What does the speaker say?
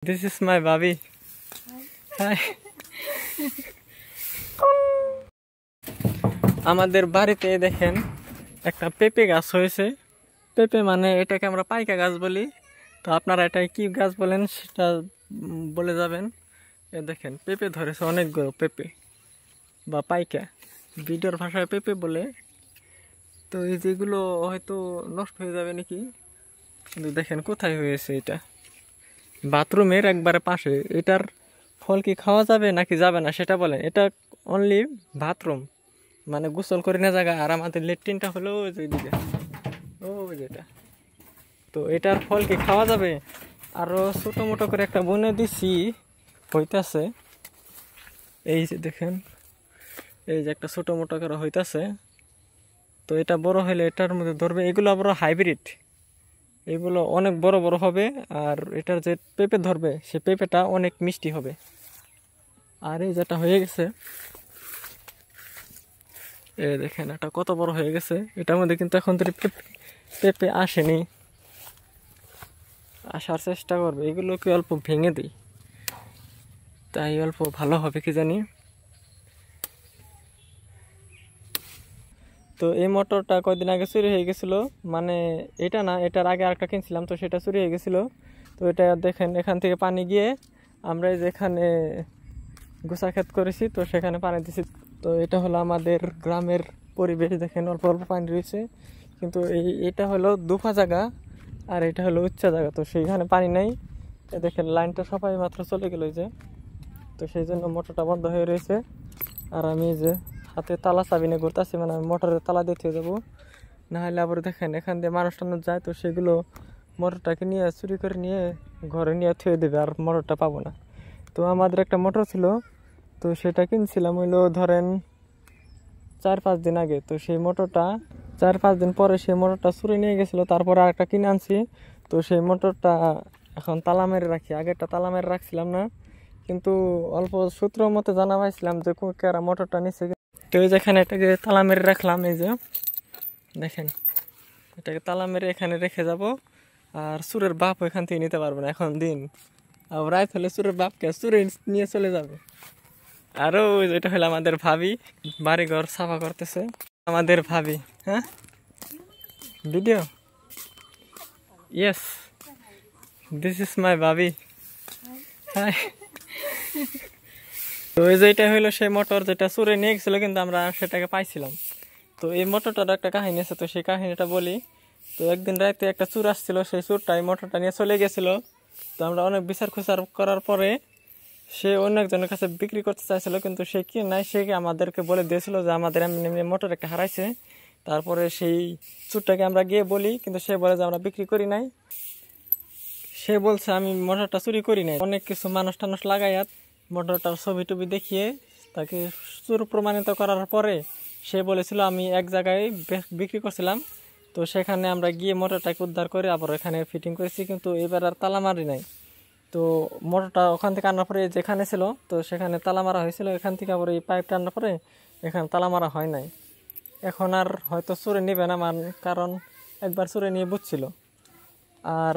This is my baby. Hi. আমাদের বাড়িতে দেখেন একটা পেঁপে গাছ হয়েছে। পেঁপে মানে এটাকে আমরা পাইকা গাছ বলি। তো আপনারা এটা কি গাছ বলেন সেটা বলে যাবেন। এ দেখেন পেঁপে ধরেছে অনেকগুলো পেঁপে বা পাইকা, ভিডিওর ভাষায় পেঁপে বলে। তো এই যেগুলো হয়তো নষ্ট হয়ে যাবে নাকি, কিন্তু দেখেন কোথায় হয়েছে এটা, বাথরুমের একবারে পাশে। এটার ফল কি খাওয়া যাবে নাকি যাবে না সেটা বলেন। এটা অনলি বাথরুম, মানে গোসল করে না জায়গা। আর আমাদের লেট্রিনটা হলো ওইদিকে, ওই যেটা। তো এটার ফল কি খাওয়া যাবে? আরও ছোটো মোটো করে একটা বনে দিছি, হইতাছে। এই যে দেখেন, এই যে একটা ছোটো মোটো করে হইতাছে। তো এটা বড় হলে এটার মধ্যে ধরবে। এগুলো আবার হাইব্রিড, এগুলো অনেক বড় বড় হবে। আর এটার যে পেঁপে ধরবে সে পেঁপেটা অনেক মিষ্টি হবে। আর এই যেটা হয়ে গেছে, এ দেখেন এটা কত বড় হয়ে গেছে। এটার মধ্যে কিন্তু এখন তো পেঁপে আসেনি, আসার চেষ্টা করবে। এগুলোকে অল্প ভেঙে দিই, তাই অল্প ভালো হবে কি জানি। তো এই মোটরটা কয়েকদিন আগে চুরি হয়ে গেছিলো, মানে এটা না, এটার আগে আরেকটা কিনছিলাম, তো সেটা চুরি হয়ে গেছিলো। তো এটা দেখেন এখান থেকে পানি গিয়ে আমরা যেখানে গোসা ক্ষেত করেছি, তো সেখানে পানি দিছি। তো এটা হলো আমাদের গ্রামের পরিবেশ। দেখেন অল্প অল্প পানি রয়েছে, কিন্তু এটা হলো দুফা জায়গা আর এটা হলো উচ্চা জায়গা, তো সেইখানে পানি নাই। দেখেন লাইনটা সবাই মাত্র চলে গেল যে, তো সেই জন্য মোটরটা বন্ধ হয়ে রয়েছে। আর আমি যে হাতে তালা চাবি নিয়ে ঘুরতেছি, মানে আমি মোটরের তালা দিতে যাবো, না হলে আবার দেখেন এখান দিয়ে মানুষ টানুষ যায়, তো সেগুলো মোটরটাকে নিয়ে চুরি করে নিয়ে ঘরে নিয়ে থুয়ে দেবে, আর মোটরটা পাবো না। তো আমাদের একটা মোটর ছিল, তো সেটা কিনছিলাম হইলো ধরেন 4-5 দিন আগে। তো সেই মোটরটা 4-5 দিন পরে সেই মোটরটা চুরি নিয়ে গেছিলো, তারপরে আরেকটা কিনে আনছি। তো সেই মোটরটা এখন তালা মেরে রাখি, আগেরটা তালা মেরে রাখছিলাম না, কিন্তু অল্প সূত্র মতে জানা পাইছিলাম যে কারা মোটরটা নিচ্ছে। তো এই যেখানে এটাকে তালা মেরে রাখলাম, এই যে দেখেন এটাকে তালা মেরে এখানে রেখে যাব। আর চুরের বাপ এখান থেকে নিতে পারবে না এখন দিন, আর রাত হলে চুরের বাপকে চুরে নিয়ে চলে যাবে। আরও এটা হলো আমাদের ভাবি, বাড়িঘর সাফা করতেছে আমাদের ভাবি। হ্যাঁ, video, yes, this is my ভাবি। হাই। তো এই যে এটা হইলো সেই মোটর যেটা চুরে নিয়ে গেছিলো, কিন্তু আমরা সেটাকে পাইছিলাম। তো এই মোটরটার একটা কাহিনী আছে, তো সেই কাহিনীটা বলি। তো একদিন রাতে একটা চোর আসছিল, সেই চোরটা এই মোটরটা নিয়ে চলে গেছিলো। তো আমরা অনেক বিচার খুচার করার পরে সে অন্য একজনের কাছে বিক্রি করতে চাইছিল, কিন্তু সে কি নাই, সে আমাদেরকে বলে দিয়েছিল যে আমাদের এমনি এমনি মোটর একটা হারাইছে। তারপরে সেই চোরটাকে আমরা গিয়ে বলি, কিন্তু সে বলে যে আমরা বিক্রি করি নাই। সে বলছে আমি মোটরটা চুরি করি নাই। অনেক কিছু মানুষ টানুষ লাগাইয়া মোটরটার ছবি টবি দেখিয়ে তাকে চোর প্রমাণিত করার পরে সে বলেছিল আমি এক জায়গায় বিক্রি করছিলাম। তো সেখানে আমরা গিয়ে মোটরটাকে উদ্ধার করে আবার এখানে ফিটিং করেছি, কিন্তু এবার আর তালা মারি নাই। তো মোটরটা ওখান থেকে আনার পরে যেখানে ছিল, তো সেখানে তালা মারা হয়েছিল। এখান থেকে আবার এই পাইপটা আনার পরে এখানে তালা মারা হয় নাই। এখন আর হয়তো চোরে নেবে না, কারণ একবার চোরে নিয়ে বুঝছিল। আর